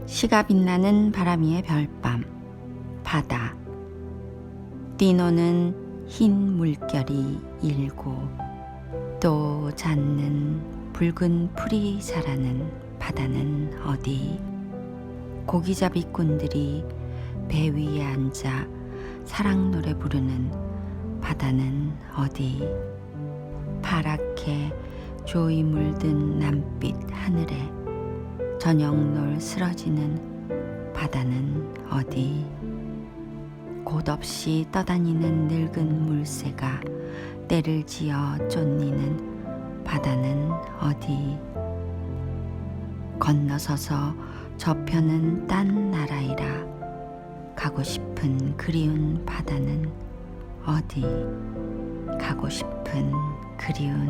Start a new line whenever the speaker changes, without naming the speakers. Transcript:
시가 빛나는 바람 위의 별밤, 바다. 뛰노는 흰 물결이 일고 또 잦는 붉은 풀이 자라는 바다는 어디. 고기잡이꾼들이 배 위에 앉아 사랑 노래 부르는 바다는 어디. 파랗게 조이 물든 남빛 하늘에 저녁놀 쓰러지는 바다는 어디. 곧없이 떠다니는 늙은 물새가 때를 지어 쫓니는 바다는 어디. 건너서서 저편은 딴 나라이라 가고 싶은 그리운 바다는 어디. 가고 싶은 그리운